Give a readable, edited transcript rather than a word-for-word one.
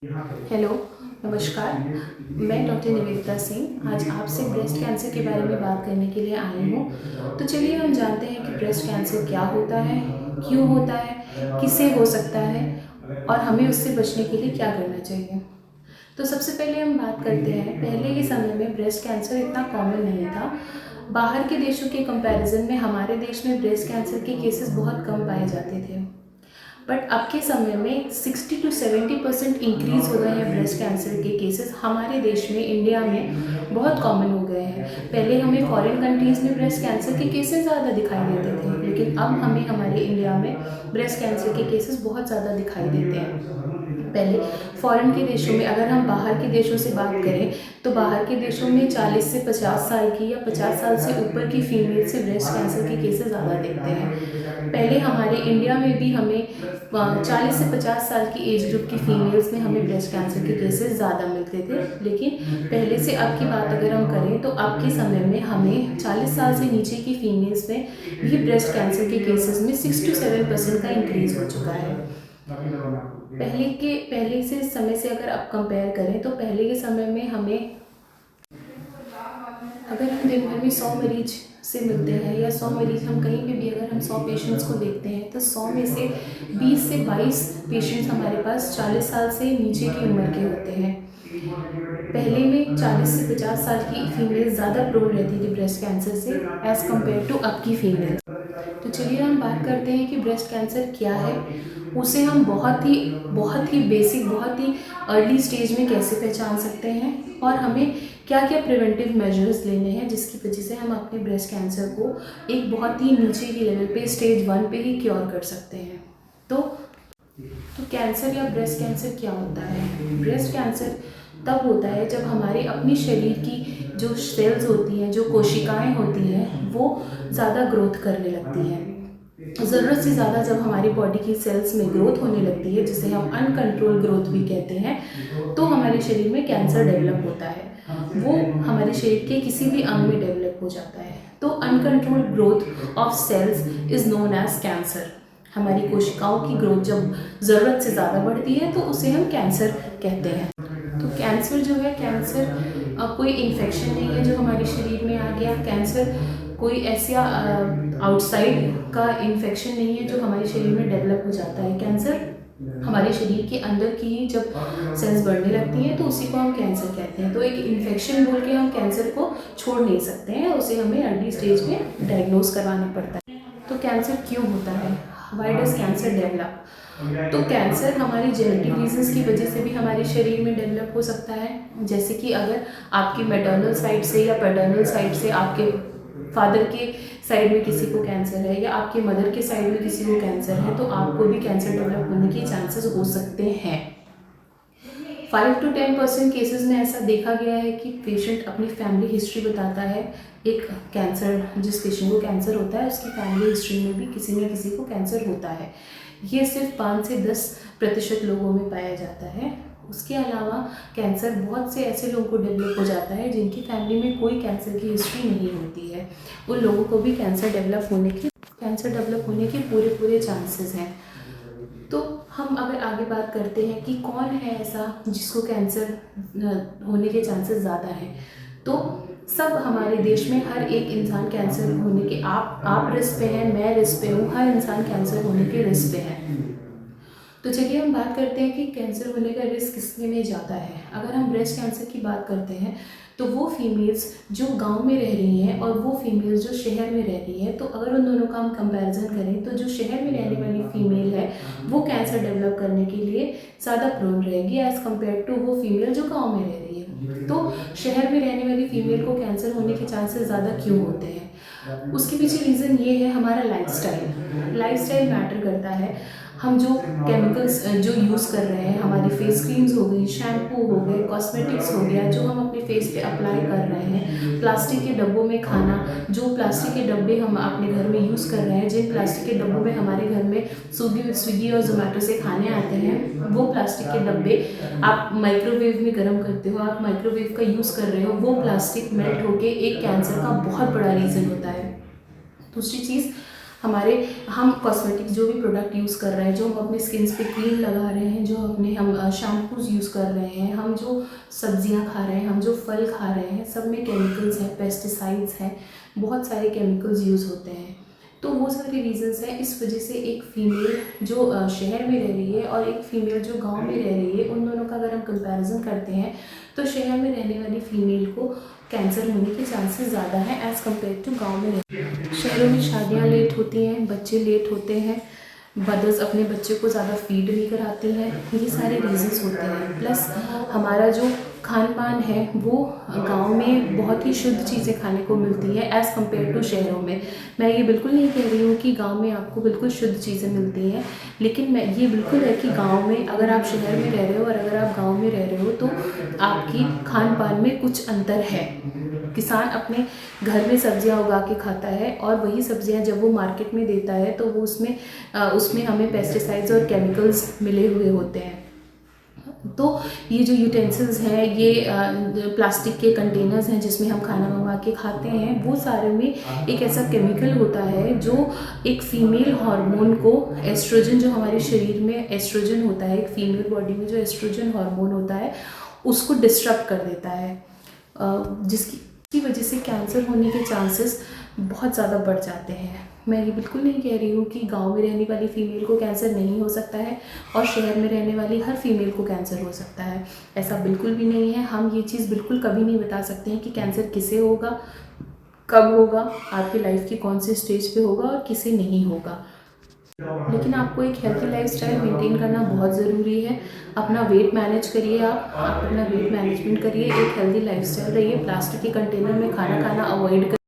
Hello, नमस्कार। मैं doctor Nivedita Singh आज आपसे ब्रेस्ट कैंसर के बारे में बात करने के लिए आई हूँ। तो चलिए हम जानते हैं कि ब्रेस्ट कैंसर क्या होता है, क्यों होता है, किससे हो सकता है और हमें उससे बचने के लिए क्या करना चाहिए। तो सबसे पहले हम बात करते हैं, पहले के समय में ब्रेस्ट कैंसर इतना कॉमन नहीं था। बाहर के देशों के कंपैरिजन में हमारे देश में ब्रेस्ट कैंसर के केसेस बहुत कम पाए जाते थे। बट अब के समय में 60 to 70% इंक्रीज़ हो गए हैं ब्रेस्ट कैंसर के केसेस हमारे देश में, इंडिया में बहुत कॉमन हो गए हैं। पहले हमें फॉरेन कंट्रीज़ में ब्रेस्ट कैंसर के केसेस ज़्यादा दिखाई देते थे, लेकिन अब हमें हमारे इंडिया में ब्रेस्ट कैंसर के केसेस बहुत ज़्यादा दिखाई देते हैं। पहले फॉरेन के देशों में, अगर हम बाहर के देशों से बात करें तो बाहर के देशों में 40 से 50 साल की या 50 साल से ऊपर की फीमेल से ब्रेस्ट कैंसर के केसेस ज़्यादा दिखते हैं। पहले हमारे इंडिया में भी हमें 40 से 50 साल की एज ग्रुप की फीमेल्स में हमें ब्रेस्ट कैंसर के केसेस ज़्यादा मिलते थे, लेकिन पहले से अब की बात अगर हम करें तो अब के समय में हमें 40 साल से नीचे की फीमेल्स में भी ब्रेस्ट कैंसर के केसेस में 6 to 7% का इंक्रीज़ हो चुका है। पहले से समय से अगर आप कंपेयर करें तो पहले के समय में हमें, अगर हम दिन भर में 100 मरीज से मिलते हैं या 100 मरीज, हम कहीं पे भी अगर हम 100 पेशेंट्स को देखते हैं तो 100 में से 20 से 22 पेशेंट्स हमारे पास 40 साल से नीचे की उम्र के होते हैं। पहले में 40 से 50 साल की फीमेल ज़्यादा प्रोन रहती थी ब्रेस्ट कैंसर से एज़ कम्पेयर टू अब की फीमेल। तो चलिए हम बात करते हैं कि ब्रेस्ट कैंसर क्या है, उसे हम बहुत ही बेसिक, बहुत ही अर्ली स्टेज में कैसे पहचान सकते हैं और हमें क्या क्या प्रिवेंटिव मेजर्स लेने हैं जिसकी वजह से हम अपने ब्रेस्ट कैंसर को एक बहुत ही नीचे की लेवल पे, स्टेज 1 पे ही क्योर कर सकते हैं। तो कैंसर या ब्रेस्ट कैंसर क्या होता है? ब्रेस्ट कैंसर तब होता है जब हमारे अपनी शरीर की जो सेल्स होती हैं, जो कोशिकाएं होती हैं, वो ज़्यादा ग्रोथ करने लगती हैं। ज़रूरत से ज़्यादा जब हमारी बॉडी की सेल्स में ग्रोथ होने लगती है, जिसे हम अनकंट्रोल ग्रोथ भी कहते हैं, तो हमारे शरीर में कैंसर डेवलप होता है। वो हमारे शरीर के किसी भी अंग में डेवलप हो जाता है। तो uncontrol growth of cells is known as cancer. हमारी कोशिकाओं की ग्रोथ जब ज़रूरत से ज़्यादा बढ़ती है तो उसे हम कैंसर कहते हैं। तो कैंसर जो है, कैंसर कोई इन्फेक्शन नहीं है जो हमारे शरीर में आ गया। कैंसर कोई ऐसा आउटसाइड का इन्फेक्शन नहीं है जो हमारे शरीर में डेवलप हो जाता है। कैंसर हमारे शरीर के अंदर की ही जब सेल्स बढ़ने लगती हैं तो उसी को हम कैंसर कहते हैं। तो एक इन्फेक्शन बोल के हम कैंसर को छोड़ नहीं सकते हैं, उसे हमें अर्ली स्टेज में डायग्नोज करवाना पड़ता है। तो कैंसर क्यों होता है? Why does cancer develop? तो कैंसर हमारी जेनेटिक रीजंस की वजह से भी हमारे शरीर में डेवलप हो सकता है। जैसे कि अगर आपकी मैटरनल साइड से या पैटर्नल साइड से आपके फादर के साइड में किसी को कैंसर है या आपके मदर के साइड में किसी को कैंसर है तो आपको भी कैंसर डेवलप होने के चांसेस हो सकते हैं। 5 to 10% केसेस में ऐसा देखा गया है कि पेशेंट अपनी फैमिली हिस्ट्री बताता है। एक कैंसर, जिस पेशेंट को कैंसर होता है उसकी फैमिली हिस्ट्री में भी किसी न किसी को कैंसर होता है। ये सिर्फ 5 से 10% लोगों में पाया जाता है। उसके अलावा कैंसर बहुत से ऐसे लोगों को डेवलप हो जाता है जिनकी फैमिली में कोई कैंसर की हिस्ट्री नहीं होती है। उन लोगों को भी कैंसर डेवलप होने के पूरे चांसेस हैं। तो हम अगर आगे बात करते हैं कि कौन है ऐसा जिसको कैंसर होने के चांसेस ज़्यादा हैं, तो सब हमारे देश में हर एक इंसान कैंसर होने के, आप रिस्क पे हैं, मैं रिस्क पे हूँ, हर इंसान कैंसर होने के रिस्क पे है। तो चलिए हम बात करते हैं कि कैंसर होने का रिस्क किसमें में ज़्यादा है। अगर हम ब्रेस्ट कैंसर की बात करते हैं तो वो फीमेल्स जो गांव में रह रही हैं और वो फीमेल्स जो शहर में रह रही है, तो अगर उन दोनों का हम कंपैरिजन करें तो जो शहर में रहने वाली फीमेल है वो कैंसर डेवलप करने के लिए ज़्यादा प्रोन रहेगी एज़ कम्पेयर टू वो फीमेल जो गाँव में रह रही है। तो शहर में रहने वाली फीमेल को कैंसर होने के चांसेस ज़्यादा क्यों होते हैं? उसके पीछे रीज़न ये है, हमारा लाइफस्टाइल मैटर करता है। हम जो केमिकल्स जो यूज़ कर रहे हैं, हमारी फेस क्रीम्स हो गई, शैम्पू हो गए, कॉस्मेटिक्स हो गया, जो हम अपने फेस पे अप्लाई कर रहे हैं, प्लास्टिक के डब्बों में खाना, जो प्लास्टिक के डब्बे हम अपने घर में यूज़ कर रहे हैं, जिन प्लास्टिक के डब्बों में हमारे घर में स्विगी और जोमेटो से खाने आते हैं, वो प्लास्टिक के डब्बे आप माइक्रोवेव में गर्म करते हो, आप माइक्रोवेव का यूज़ कर रहे हो, वो प्लास्टिक मेल्ट होके एक कैंसर का बहुत बड़ा रीज़न होता है। दूसरी चीज़, हम कॉस्मेटिक जो भी प्रोडक्ट यूज़ कर रहे हैं, जो हम अपने स्किन पे क्रीम लगा रहे हैं, जो अपने हम शैम्पूज़ यूज़ कर रहे हैं, हम जो सब्जियां खा रहे हैं, हम जो फल खा रहे हैं, सब में केमिकल्स हैं, पेस्टिसाइड्स हैं, बहुत सारे केमिकल्स यूज़ होते हैं। तो वो सारे रीज़न्स हैं। इस वजह से एक फ़ीमेल जो शहर में रह रही है और एक फ़ीमेल जो गांव में रह रही है, उन दोनों का अगर हम कंपैरिजन करते हैं तो शहर में रहने वाली फ़ीमेल को कैंसर होने के चांसेस ज़्यादा हैं एज़ कम्पेयर टू गाँव में रहने। शहरों में शादियाँ लेट होती हैं, बच्चे लेट होते हैं, मदर्स अपने बच्चे को ज़्यादा फीड नहीं कराती हैं, ये सारे रीज़न्स होते हैं। प्लस हमारा जो खान पान है वो गांव में बहुत ही शुद्ध चीज़ें खाने को मिलती है एज़ कम्पेयर टू शहरों में। मैं ये बिल्कुल नहीं कह रही हूँ कि गांव में आपको बिल्कुल शुद्ध चीज़ें मिलती हैं, लेकिन मैं ये बिल्कुल है कि गांव में अगर आप शहर में रह रहे हो और अगर आप गांव में रह रहे हो तो आपकी खान पान में कुछ अंतर है। किसान अपने घर में सब्जियां उगा के खाता है और वही सब्जियां जब वो मार्केट में देता है तो वो उसमें हमें पेस्टिसाइड्स और केमिकल्स मिले हुए होते हैं। तो ये जो यूटेंसिल्स हैं, ये प्लास्टिक के कंटेनर्स हैं जिसमें हम खाना मंगा के खाते हैं, वो सारे में एक ऐसा केमिकल होता है जो एक फ़ीमेल हार्मोन को, एस्ट्रोजन जो हमारे शरीर में एस्ट्रोजन होता है, एक फ़ीमेल बॉडी में जो एस्ट्रोजन हार्मोन होता है उसको डिस्टर्ब कर देता है, जिसकी वजह से कैंसर होने के चांसेस बहुत ज़्यादा बढ़ जाते हैं। मैं ये बिल्कुल नहीं कह रही हूँ कि गांव में रहने वाली फ़ीमेल को कैंसर नहीं हो सकता है और शहर में रहने वाली हर फीमेल को कैंसर हो सकता है, ऐसा बिल्कुल भी नहीं है। हम ये चीज़ बिल्कुल कभी नहीं बता सकते हैं कि कैंसर किसे होगा, कब होगा, आपकी लाइफ की कौन से स्टेज पे होगा और किसे नहीं होगा। लेकिन आपको एक हेल्थी लाइफस्टाइल मेंटेन करना बहुत ज़रूरी है। अपना वेट मैनेज करिए, आप अपना वेट मैनेजमेंट करिए, एक हेल्थी लाइफस्टाइल रहिए, प्लास्टिक के कंटेनर में खाना खाना अवॉइड करिए।